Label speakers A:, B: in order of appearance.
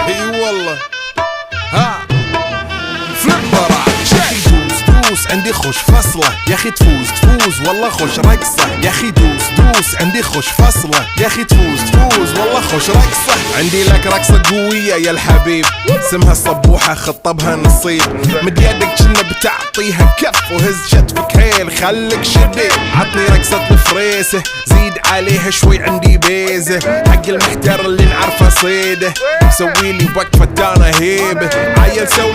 A: اي والله. ها فليبر دوس عندي خوش فصلة يا اخي، تفوز والله خوش رقصة يا اخي، دوس عندي خوش فصلة يا اخي، تفوز والله خوش رقصة. عندي لك رقصة قوية يا الحبيب، اسمها الصبوحة خطبها نصيب، مد يدك كنا بتعطيها كف، وهز شتفك حيل خليك شديد، عطني رقصة الفريسة زيد عليها شوي عندي بيزة، حق المحتر اللي نعرفه صيده، مسويلي وقفة انا هيبة، عيل سوي